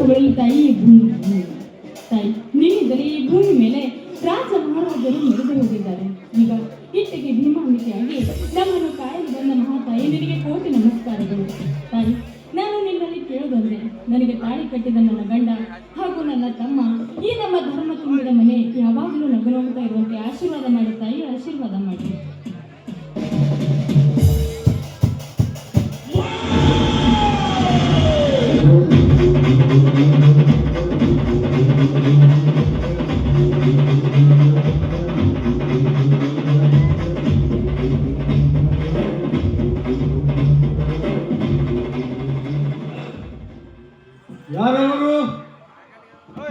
ಉಳಿಯುತ್ತಾ ಈ ಭೂಮಿ ತಾಯಿ. ನೀನಿದ್ದರೆ ಈ ಭೂಮಿ ಮೇಲೆ ರಾಜ ಮಹಾರಾಜರು ಮೆರೆದು ಹೋಗಿದ್ದಾರೆ. ಈಗ ಇಟ್ಟಿಗೆ ಭೀಮಾಂಬಿಕೆಯಾಗಿ ನಮ್ಮನ್ನು ಕಾಯಲು ಬಂದ ಮಹಾತಾಯಿ, ನಿನಗೆ ಕೋಟಿ ನಮಸ್ಕಾರಗಳು ತಾಯಿ. ನಾನು ನಿನ್ನಲ್ಲಿ ಕೇಳೋದಂದ್ರೆ, ನನಗೆ ತಾಳಿ ಕಟ್ಟಿದ ನನ್ನ ಗಂಡ ಹಾಗೂ ನನ್ನ ತಮ್ಮ, ಈ ನಮ್ಮ ಧರ್ಮ ತುಂಬಿದ ಮನೆ ಯಾವಾಗಲೂ ನಗುನಗುತ್ತಾ ಇರುವಂತೆ ಆಶೀರ್ವಾದ ಮಾಡಿ ತಾಯಿ, ಆಶೀರ್ವಾದ ಮಾಡಿ.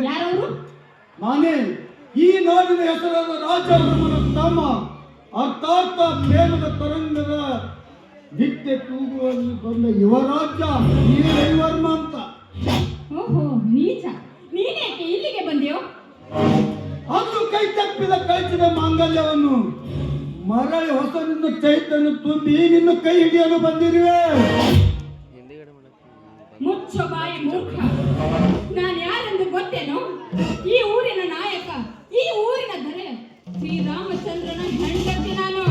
ಯಾರವರು? ನಾನೇ, ಈ ನಾಡಿನ ಹೆಸರಾದ ರಾಜವರ್ಮನ ತಮ್ಮ, ಅರ್ಥಾತ್ ಪ್ರೇಮದ ತರಂಗದ ನಿತ್ಯ ತೂಗುವಲ್ಲಿ ಬಂದ ಯುವರಾಜ ಈ ರವಿವರ್ಮ ಅಂತ. ಓಹೋ ನೀಚ, ನೀನೇಕೆ ಇಲ್ಲಿಗೆ ಬಂದೆಯೋ? ಅಂದು ಕೈ ತಪ್ಪಿದ ಕಳಿಸಿದ ಮಾಂಗಲ್ಯವನ್ನು ಮರಳಿ ಹೊಸನಿಂದ ಚೈತನ್ಯ ತುಂಬಿ ನಿನ್ನ ಕೈ ಹಿಡಿಯಲು ಬಂದಿರುವೆ. ಮುಚ್ಚ ಬಾಯಿ ಮೂರ್ಖ, ನಾನು ಯಾರೆಂದು ಗೊತ್ತೇನೋ? ಈ ಊರಿನ ನಾಯಕ, ಈ ಊರಿನ ದೊರೆ ಶ್ರೀರಾಮಚಂದ್ರನ ಹೆಂಡತಿ ನಾನು.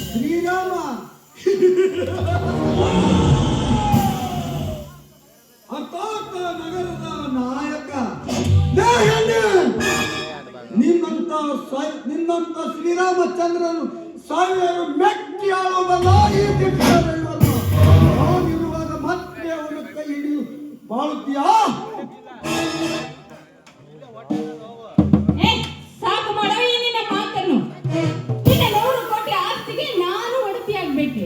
ಶ್ರೀರಾಮ ಅರ್ಥಾತ್ ನಗರದ ನಾಯಕ. ನಿನ್ನಂತ ಶ್ರೀರಾಮಚಂದ್ರನು ಸಾವಿರಾರು ಮೆಟ್ಟಿ ಆಳುವಲ್ಲ ಈ ನಾನಿರುವಾಗ ಮತ್ತೆ ಅವನ ಕೈ ಹಿಡಿದು ಬಾಳುತ್ತೀಯಾ? ಸಾಕು ಮಾಡೋ ಈ ನಿನ್ನ ಮಾತನ್ನು. ನಿನ್ನ 100 ಕೋಟಿ ಆಸ್ತಿಗೆ ನಾನು ಒಡತಿಯಾಗಬೇಕು.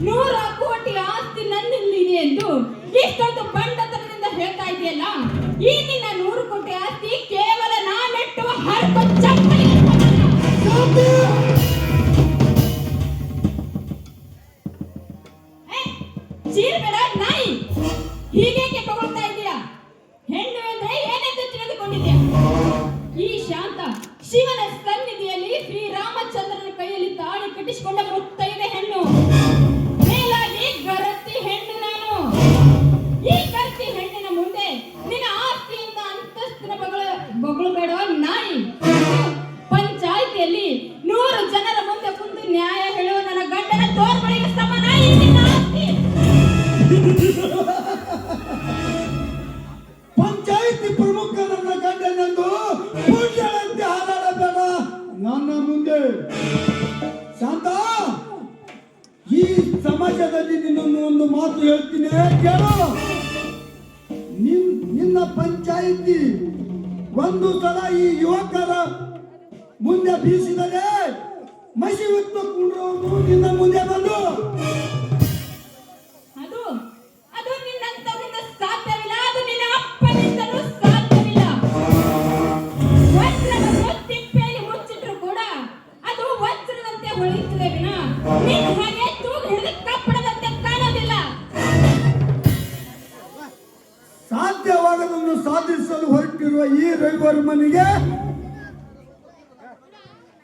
100 ಕೋಟಿ ಆಸ್ತಿ ನನ್ನಲ್ಲಿದೆ ಎಂದು ಇಷ್ಟೊಂದು ಬಂಡತನದಿಂದ ಹೇಳ್ತಾ ಇದೆಯಲ್ಲ. ಈ ನಿನ್ನ 100 ಕೋಟಿ ಆಸ್ತಿ ಕೇವಲ ನಾನೆಟ್ಟುವ ಹರಕು ಚಪ್ಪಲಿ. ಚೀರ್ಬೇಡ ನಾಯಿ, ಹೀಗೇಕೆ ತಗೊಳ್ತಾ ಇದೀಯಾ? ಹೆಣ್ಣು ಅಂದ್ರೆ ಏನೆಂದು ತಿಳಿದುಕೊಂಡಿದ್ಯಾ? ಈ ಶಾಂತ ಶಿವನ ಸನ್ನಿಧಿಯಲ್ಲಿ ಶ್ರೀರಾಮಚಂದ್ರನ ಕೈಯಲ್ಲಿ ತಾಳಿ ಕಟ್ಟಿಸಿಕೊಂಡ ಮುತ್ತೈದೆ ಹೆಣ್ಣು. ಮೇಲಾಗಿ ಗರತಿ ಹೆಣ್ಣು ನಾನು. ಈ ಗರತಿ ಹೆಣ್ಣಿನ ಮುಂದೆ ನಿನ್ನ ಆಸ್ತಿಯಿಂದ ಅಂತಸ್ತಿನ ಬೊಗಳಬೇಡ ನಾಯಿ. ಪಂಚಾಯಿತಿಯಲ್ಲಿ 100 ಜನರ ಮುಂದೆ ಕುಂತು ನ್ಯಾಯ ಹೇಳುವ ನನ್ನ ಗಂಡನ ತೋರ್ಪಡಿಗೆ ಸಮಾನ ಈ ನಿನ್ನ ಆಸ್ತಿ. ಪಂಚಾಯಿತಿ ಪ್ರಮುಖ ನನ್ನ ಗಂಡನೆಂದು ಪೂಜೆಯಂತೆ ಹಾರಾಡಬೇಡ ನನ್ನ ಮುಂದೆ. ಶಾಂತ, ಈ ಸಮಾಜದಲ್ಲಿ ನಿನ್ನನ್ನು ಒಂದು ಮಾತು ಹೇಳ್ತೀನಿ ಕೇಳು. ನಿನ್ನ ಪಂಚಾಯಿತಿ ಒಂದು ಸಲ ಈ ಯುವಕರ ಮುಂದೆ ಬೀಸಿದರೆ ಮಸಿ ಹೊತ್ತು ಕುಂಡ್ರವನು ನಿನ್ನ ಮುಂದೆ ಬಂದು ಅದು ನಿನ್ನಂತವರಿಂದ ಸಾಧ್ಯವಿಲ್ಲ. ಅದು ನಿನ್ನ ಅಪ್ಪನಿಂದಲೂ ಸಾಧ್ಯವಿಲ್ಲ. ವಜ್ರವನ್ನು ತಿಪ್ಪೆಯಲ್ಲಿ ಮುಚ್ಚಿಟ್ರು ಕೂಡ ಅದು ವಜ್ರದಂತೆ ಹೊಳೆಯುತ್ತದೆ ವಿನ ನಿನ್ನ ಹಾಗೆ ತೂಗು ಹಿಡಿದು ಕಪ್ಪಡದಂತೆ ಕಾಣೋದಿಲ್ಲ. ಸಾಧ್ಯವಾಗದನ್ನು ಸಾಧಿಸಲು ಹೊರಟಿರುವ ಈ ರವಿವರ್ಮನಿಗೆ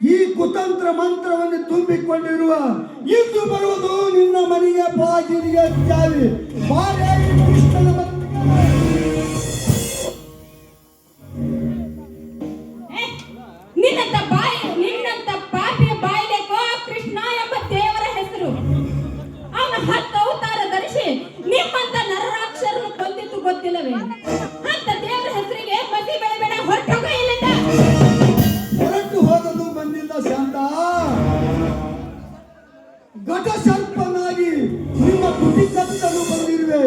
ಈ ಕುತಂತ್ರ ಮಂತ್ರವನ್ನು ತುಂಬಿಕೊಂಡಿರುವ ಇಂದು ಬರುವುದು ನಿನ್ನ ಮನೆಗೆ ಬಾಗಿಲಿಗೆ ಚಾವಿ. ನಿನ್ನಂತ ಪಾಪಿಯ ಬಾಯಿಲೇಕೋ ಕೃಷ್ಣ ಎಂಬ ದೇವರ ಹೆಸರು. ಅವನ 10 ಅವತಾರ ಧರಿಸಿ ನಿಮ್ಮಂತ ನರರಾಕ್ಷರನ್ನು ಕೊಂದಿತ್ತು ಗೊತ್ತಿಲ್ಲವೇ? ಅಂತ ದೇವರ ಹೆಸರಿಗೆ ಮತಿ ಬೆಳೆಬೇಡ, ಹೊರಟೋಗ ಇಲ್ಲಿಂದ. ಹೊರಟು ಹೋಗಲು ಬಂದಿಲ್ಲ ಶಾಂತ. ಘಟ ಸರ್ಪನಾಗಿ ನಿಮ್ಮ ಕುಟಿ ಕತ್ತಲು ಬಂದಿರುವೆ.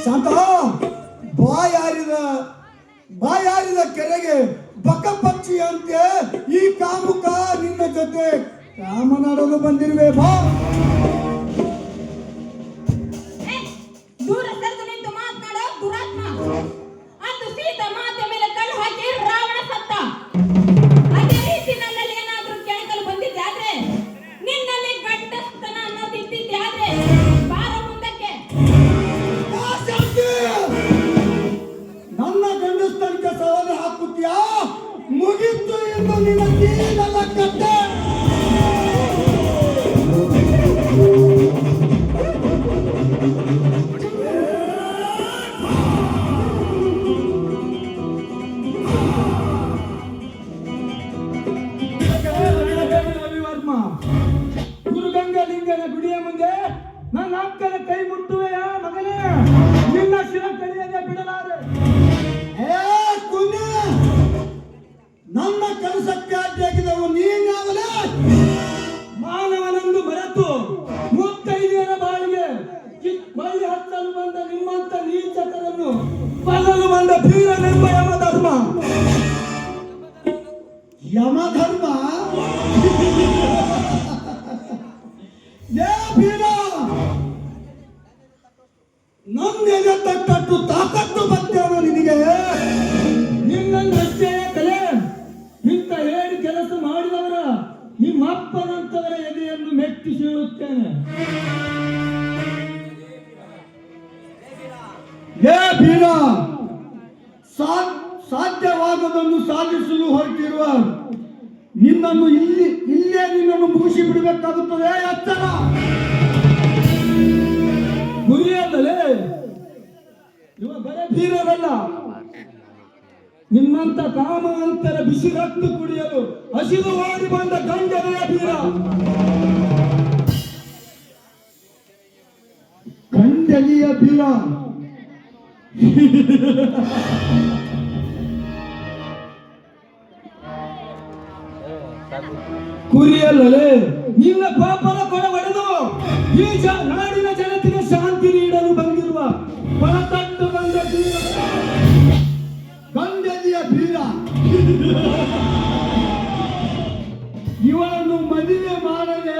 ಶಾಂತ, ಬಾಯಾರಿದ ಕೆರೆಗೆ ಬಕ ಪಕ್ಷಿಯಂತೆ ಈ ಕಾಮುಕ ನಿನ್ನ ಜೊತೆ ಕಾಮನಾಡಲು ಬಂದಿರುವೆ. ಬಾ. ದೂರ ಸರಿದು ನಿಂತು ಮಾತನಾಡೋ ದುರಾತ್ಮ. ಅಂದು ಸೀತಾ ಮಾತೆ ಮೇಲೆ ಕಣ್ಣು ಹಾಕಿ ರಾವಣ ಸತ್ತ. ಅದೇ ರೀತಿ ನನ್ನಲ್ಲಿ ಏನಾದ್ರೂ ಕೆಣಕಲು ಬಂದಿದ್ದಾದ್ರೆ, ನಿನ್ನಲ್ಲಿ ಗಂಡಸ್ತನ ಅನ್ನೋದಿದ್ದಿದ್ದಾದ್ರೆ ಬಾರ ಮುಂದಕ್ಕೆ. ನನ್ನ ಗಂಡಸ್ತನಕ್ಕೆ ಸವಾಲು ಹಾಕುತ್ತೀಯಾ? ಮುಗಿತು ಎಂದು ನಿನ್ನ ಕತ್ತೆ. ಗುಡಿಯ ಮುಂದೆ ನನ್ನ ಅಕ್ಕನ ಕೈ ಮುಟ್ಟುವೆಯ ಮಗನೇ, ನಿನ್ನ ಶಿರ ಕಡಿಯದೆ ಬಿಡಲಾರೆ. ಏ ಕುಂದ, ನನ್ನ ಕೆಲಸಕ್ಕೆ ಅಡ್ಡಿಯಾಗಿದ್ದವು ನೀನಾಗಲೇ. ಮಾನವನಂದು ಮರೆತು ಮುತ್ತೈದೆಯರ ಬಾಳಿಗೆ ಬಳ್ಳಿ ಹತ್ತಲು ಬಂದ ನಿಮ್ಮಂತ ನೀಚಕರನ್ನು ಕೊಲ್ಲಲು ಬಂದ ಬೀರನೆಂಬ ಯಮಧರ್ಮ. ಯಮಧರ್ಮ? ಏ ಬೀರ, ನನ್ನೆದೆ ತಟ್ಟಟ್ಟು ತಾಕತ್ತು ಬರ್ತೇನೋ ನಿನಗೆ? ನಿನ್ನಷ್ಟೇ ಕಲೆ ಇಂಥ ಹೇಳಿ ಕೆಲಸ ಮಾಡಿದವರ ನಿಮ್ಮಪ್ಪನಂತವರ ಎದೆಯನ್ನು ಮೆಟ್ಟಿಸಿರುತ್ತೇನೆ. ಏ ಬೀರ, ಸಾಧ್ಯವಾಗದನ್ನು ಸಾಧಿಸಲು ಹೊರಟಿರುವ ನಿನ್ನನ್ನು ಇಲ್ಲೇ ನಿನ್ನನ್ನು ಮುಗಿಸಿ ಬಿಡಬೇಕಾಗುತ್ತದೆ. ಎಚ್ಚರ. ಗುರಿಯಲ್ಲಲೇ ಇವ ಬರೇ ಬೀರರಲ್ಲ, ನಿಮ್ಮಂತ ಕಾಮವಂತರ ಬಿಸಿ ರಕ್ತ ಕುಡಿಯಲು ಹಸಿದು ಓಡಿ ಬಂದ ಗಂಡನೆಯ ಬೀರ. ಗಂಡಲಿಯ ಬೀರ. ಕುರಿಯಲ್ಲಲೇ ನಿನ್ನ ಪಾಪದ ಕೊಡ ಒಡೆದು ಈ ನಾಡಿನ ಜನತೆಗೆ ಶಾಂತಿ ನೀಡಲು ಬಂದಿರುವ ಪಣತಟ್ಟು ಬಂದ ಬೀರ. ಗಂಡಲಿಯ ಬೀರ. ಇವಳನ್ನು ಮದುವೆ ಮಾಡದೆ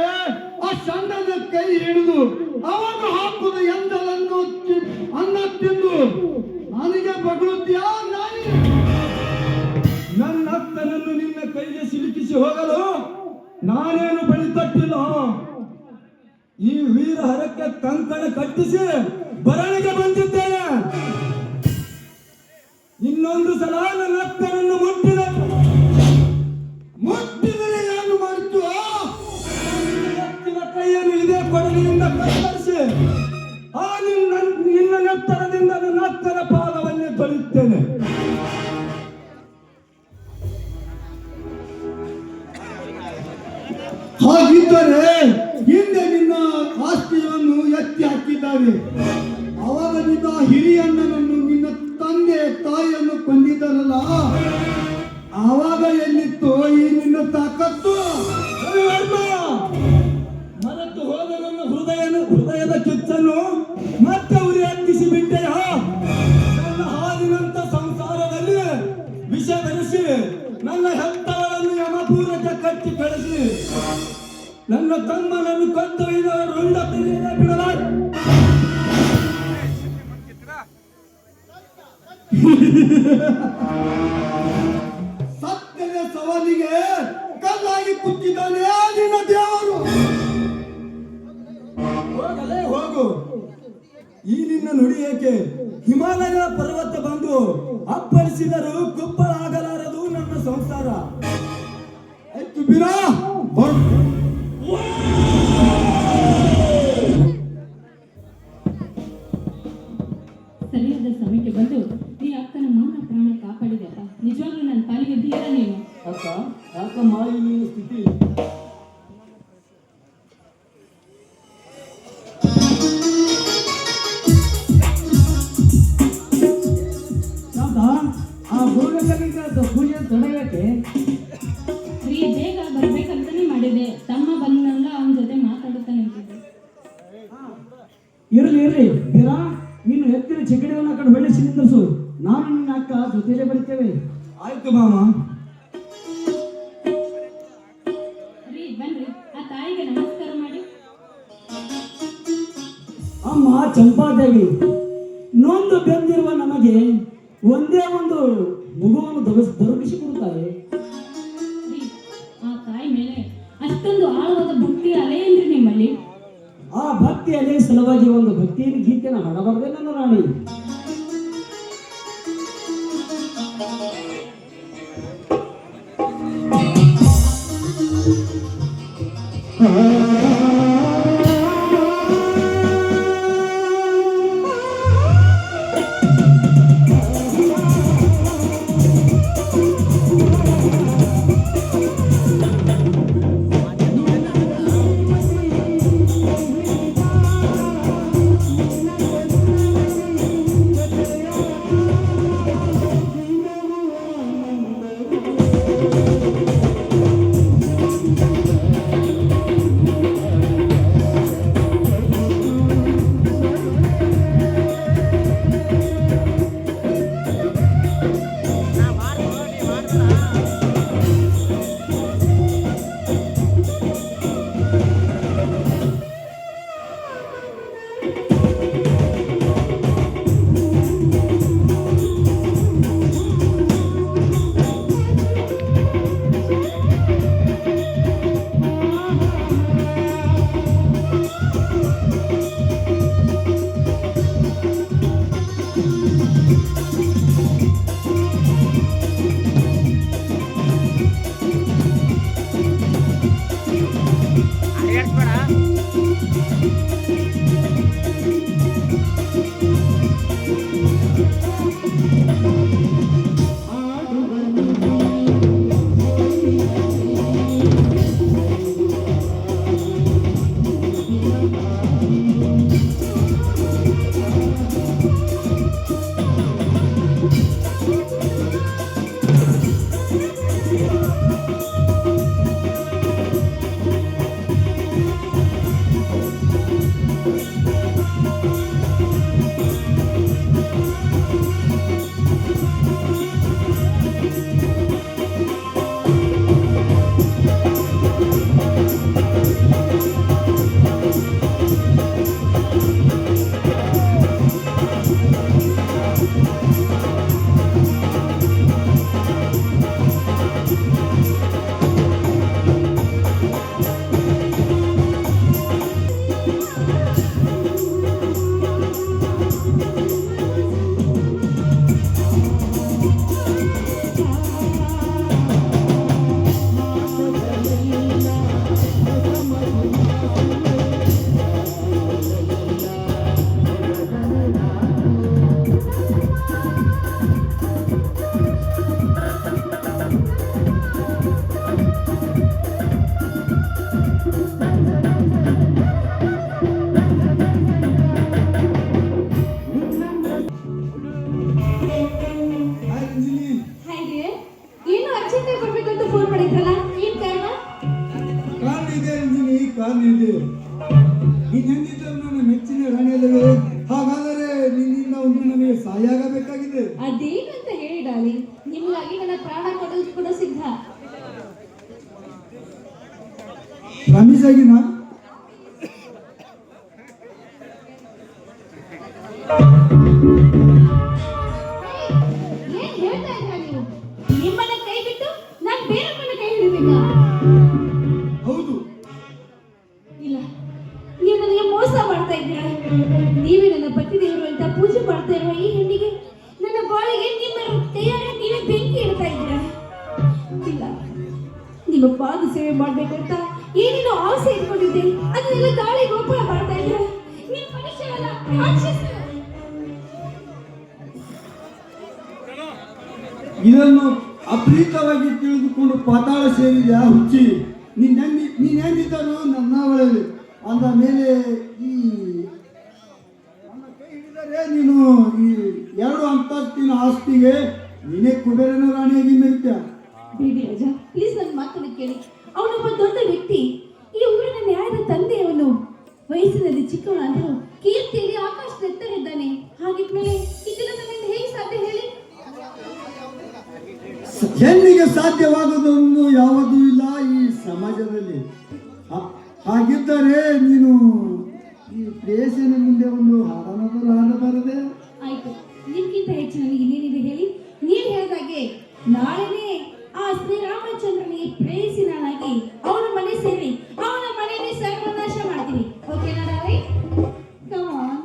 ಆ ಸಣ್ಣನ ಕೈ ಹಿಡಿದು ಅವನು ಹಾಕುದು ಎಂದಲನ್ನು ಅನ್ನ ತಿಂದು ನನಗೆ ಬಗಳುತ್ತೀಯಾ? ನಾಯಿ, ನನ್ನ ಅಕ್ಕನನ್ನು ನಿನ್ನ ಕೈಗೆ ಸಿಲುಕಿಸಿ ಹೋಗಲು ನಾನೇನು ಬಳಿ ತಟ್ಟಿಲ್ಲ. ಈ ವೀರ ಹರಕ್ಕೆ ಕಂಕಣ ಕಟ್ಟಿಸಿ ಬರಣಿಗೆ ಬಂದಿದ್ದೇನೆ. ಇನ್ನೊಂದು ಸಲ ನನ್ನ ಅಕ್ಕನನ್ನು ಮುಟ್ಟಿದರೆ ಏನು ಮಾಡ್ತೀವ? ಎತ್ತಿನ ಕೈಯನ್ನು ಇದೇ ಕೊಡಲಿಯಿಂದ ಕತ್ತರಿಸಿ ಆ ನಿನ್ನ ನೆತ್ತರದಿಂದ ನನ್ನ ಅಕ್ಕನ ಪಾದವನ್ನೇ ತೊಳೆಯುತ್ತೇನೆ. ಹಾಗಿದ್ದರೆ ಹಿಂದೆ ನಿನ್ನ ಆಸ್ತಿಯನ್ನು ಎತ್ತಿ ಹಾಕಿದ್ದಾರೆ. ಅವಾಗ ನಿನ್ನ ಹಿರಿಯಣ್ಣನನ್ನು ನಿನ್ನ ತಂದೆ ತಾಯಿಯನ್ನು ಕೊಂದಿದ್ದಾರಲ್ಲ, ಆವಾಗ ಎಲ್ಲಿತ್ತು ಈ ನಿನ್ನ ತಾಕತ್ತು? ಮರೆತು ಹೋದ ನನ್ನ ಹೃದಯದ ಕಿಚ್ಚನ್ನು ಮತ್ತೆ ಉರಿ ಹತ್ತಿಸಿ ಬಿಟ್ಟೆಯ. ನನ್ನ ಹಾದಿನಂತ ಸಂಸಾರದಲ್ಲಿ ವಿಷ ಬೆರೆಸಿ ನನ್ನ ಹೆತ್ತವಳನ್ನು ಯಮಪೂರಕ್ಕೆ ಕಟ್ಟಿ ಕಳಿಸಿ ನನ್ನ ತಮ್ಮನನ್ನು ಕತ್ತೊಯ್ದ ರುಂಡ ಬಿಡಲಾರ. ಸತ್ಯದ ಸವಾಲಿಗೆ ಕಲ್ಲಾಗಿ ಕೂತಿದ್ದಾನೆ ನಿನ್ನ ದೇವರು. ಹೋಗಲೇ ಹೋಗು. ಈ ನಿನ್ನ ನುಡಿ ಏಕೆ? ಹಿಮಾಲಯ ಪರ್ವತ ಬಂದು ಅಪ್ಪಳಿಸಿದರೂ ಕುಪ್ಪಳ ಆಗಲಾರದು ನನ್ನ ಸಂಸಾರ. ಆಯ್ತು ಬೀರ, ಸರಿಯಾದ ಸಮಯಕ್ಕೆ ಬಂದು ಈ ಅಕ್ಕನ ಮಾನ ಪ್ರಾಣ ಕಾಪಾಡಿದೆ ಅಪ್ಪ. ನಿಜವಾಗ್ಲೂ ನನ್ನ ಪಾಲಿಗೆ ಧೀರ ನೀನು. ಅಕ್ಕ ಯಾಕಮ್ಮ ಈ ನಿನ್ನ ಸ್ಥಿತಿ? ಆ ಗೋರಕನಿಂದ ಪೂಜೆ ತೊಡಗಕ್ಕೆ ರೀ, ಬೇಗ ಬರ್ಬೇಕಂತಾನೆ ಮಾಡಿದೆ. ತಮ್ಮ ಬಂದಲ್ಲ, ಅವನ ಜೊತೆ ಮಾತಾಡುತ್ತಾ ನಿಂತಿದ್ದೆ. ಇರ್ಲಿ ಬೀರ, ನೀನು ಎತ್ತಿನ ಚಿಕ್ಕಡಿಯನ್ನು ಆ ಕಡೆ ಬೆಳೆಸಿ ನಿಂದಿರಿಸು. ನಾನು ನಿನ್ನ ಅಕ್ಕ ಜೊತೆಯಲ್ಲೇ ಬರ್ತೇವೆ. ಆಯ್ತು ಮಾಮ. ರೀ, ಬನ್ರಿ, ಆ ತಾಯಿಗೆ ನಮಸ್ಕಾರ ಮಾಡಿ. ಅಮ್ಮ ಚಂಪಾದೇವಿ, ನೊಂದು ಬೆಂದಿರುವ ನಮಗೆ ಒಂದೇ ಒಂದು ಮಗುವನ್ನು ದೊರಕಿಸಿ ಕೊಡುತ್ತಾರೆ. ರೀ, ಆ ತಾಯಿ ಮೇಲೆ ಅಷ್ಟೊಂದು ಆಳವಾದ ಭಕ್ತಿ ಅಲೆ ಏನ್ರಿ ನಿಮ್ಮಲ್ಲಿ? ಆ ಭಕ್ತಿ ಅದೇ ಸಲುವಾಗಿ ಒಂದು ಭಕ್ತಿಯನ್ನು ಗೀತೆಯನ್ನು ಹಾಡಬಾರದೆ ನನ್ನ ರಾಣಿ. ಹಾಯ್ ಡಿಯರ್, ಏನು ಅರ್ಜೆಂಟಾಗಿ ಬರ್ಬೇಕಂತ ಫೋನ್ ಮಾಡಿದ್ರಲ್ಲ, ಏನ್ ಕಾರಣ? ಕಾರಣ ಇದೆ ರಂಜಿನಿ, ಕಾರಣ ಇದೆ. ನೀನ್ ಹೆಂಗಿದ್ದರು ನನ್ನ ಮೆಚ್ಚಿನ ರಾಣಿಯಲ್ಲವೇ? ಹಾಗಾದರೆ ನಿನ್ನಿಂದ ಒಂದು ನನಗೆ ಸಹಾಯ ಆಗಬೇಕಾಗಿದೆ. ಅದೇನಂತ ಹೇಳಿ ಡಾಲಿ, ನಿಮಗಾಗಿ ನನ್ನ ಪ್ರಾಣ ಕೊಡೋದು ಕೂಡ ಸಿದ್ಧ. ಪ್ರಾಮಿಸ್ ಆಗಿನಾ? ಏನ್ ಹೇಳ್ತಾ ಇದ್ರ ನೀವು? ನಿಮ್ಮನ್ನ ಕೈ ಬಿಟ್ಟು ನಾನ್ ಬೇರೊಬ್ಬನ ಕೈ ಹಿಡಿಬೇಕಾ? ಹೌದು. ಇಲ್ಲ, ನೀವು ನನಗೆ ಮೋಸ ಮಾಡ್ತಾ ಇದ್ದೀರಾ. ನೀವೇ ನನ್ನ ಪತಿ ದೇವರು ಅಂತ ಪೂಜೆ ಮಾಡ್ತಾ ಇರುವ ಈ ಹೆಣ್ಣಿಗೆ ನನ್ನ ಬಾಳಿಗೆ ನಿಮ್ಮ ಕೈಯಾಗ ನೀವೇ ಬೆಂಕಿ ಇಡ್ತಾ ಇದ್ದೀರಾ. ಇಲ್ಲ, ನಿಮ್ಮ ಪಾದ ಸೇವೆ ಮಾಡ್ಬೇಕಂತ ಏನೇನೋ ಆಸೆ ಇಟ್ಕೊಂಡಿದ್ದೆ, ಅದನ್ನೆಲ್ಲ ಗಾಳಿ ಗೋಪುರ ಮಾಡ್ತಾ ಇದ್ದೀರಾ. ನೀವು ಮನುಷ್ಯರಲ್ಲ, ರಾಕ್ಷಸರು. ಇದನ್ನು ಅಪ್ರೀತವಾಗಿ ತಿಳಿದುಕೊಂಡು ಪಾತಾಳ ಸೇರಿದ ಹುಚ್ಚಿ. ನೀನೇನಿದ್ದರೂ ನನ್ನ ಒಳಗೆ ಅಂದ ಮೇಲೆ ಈ ನನ್ನ ಕೈ ಹಿಡಿದರೆ ನೀನು ಈ 2 ಅಂತಸ್ತಿನ ಆಸ್ತಿಗೆ ನೀನೇ ಕುಬೇರನ ರಾಣಿಯಾಗಿ ಮೆರಿತ್ಯ. ಬೇಡಿ ರಾಜ, ಪ್ಲೀಸ್ ನನ್ನ ಮಾತನ್ನು ಕೇಳಿ. ಅವನೊಬ್ಬ ದೊಡ್ಡ ವ್ಯಕ್ತಿ, ಈ ಊರಿನ ನ್ಯಾಯದ ತಂದೆಯವನು. ವಯಸ್ಸಿನಲ್ಲಿ ಚಿಕ್ಕವನಾದರೂ ಕೀರ್ತಿಯಲ್ಲಿ ಆಕಾಶದ ಎತ್ತರಿದ್ದಾನೆ. ಹಾಗಿದ್ಮೇಲೆ ಇದೆಲ್ಲ ನನ್ನಿಂದ ಹೇಗೆ ಸಾಧ್ಯ ಹೇಳಿ? ಹೆಣ್ಣಿಗೆ ಸಾಧ್ಯವಾಗುವುದೊಂದು ಯಾವುದೂ ಇಲ್ಲ ಈ ಸಮಾಜದಲ್ಲಿ. ಹಾಗಿದ್ದರೆ ನೀನು ಈ ಪ್ರೇಯಸಿನ ಮುಂದೆ ಒಂದು ಹಾಡನಾದರೂ ಹಾಡಬಾರದೆ? ಆಯ್ತು, ನಿಮ್ಗಿಂತ ಹೆಚ್ಚು ನನಗೆ ಇನ್ನೇನಿದೆ ಹೇಳಿ. ನೀವು ಹೇಳಿದಾಗೆ ನಾಳೆನೇ ಆ ಶ್ರೀರಾಮಚಂದ್ರನಿಗೆ ಪ್ರೇಯಸಿ ನಾನಾಗಿ ಅವನ ಮನೆ ಸೇರಿ ಅವನ ಮನೆಯಲ್ಲಿ ಸರ್ವನಾಶ ಮಾಡ್ತೀನಿ. ಓಕೆನಾ ಡಾರ್ಲಿಂಗ್? Come on.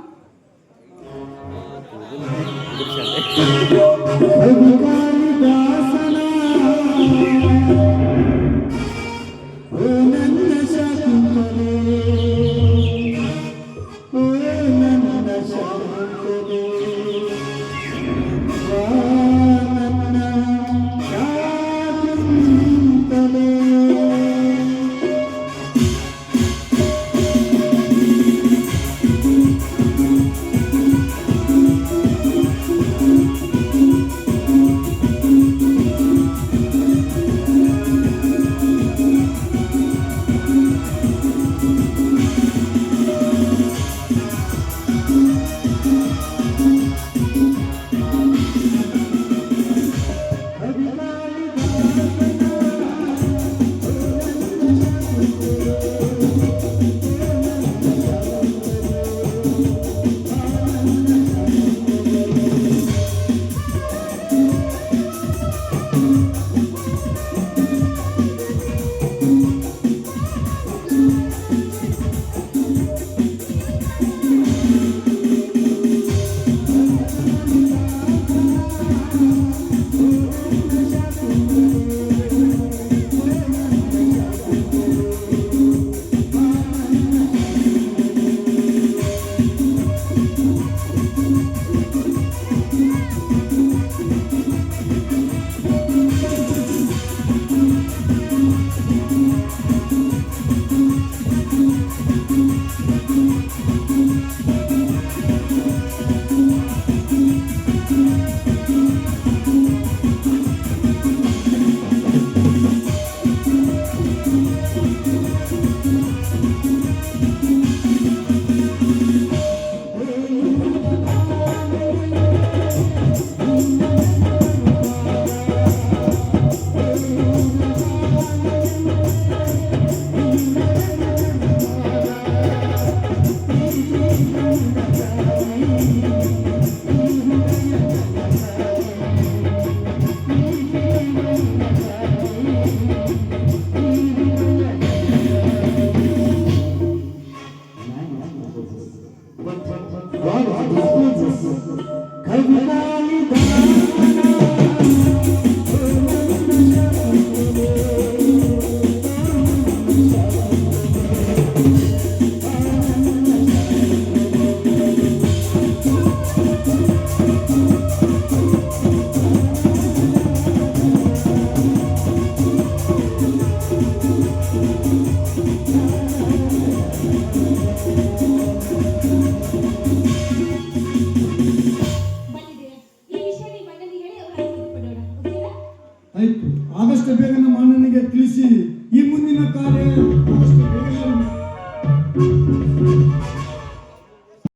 ಕವಿತಾ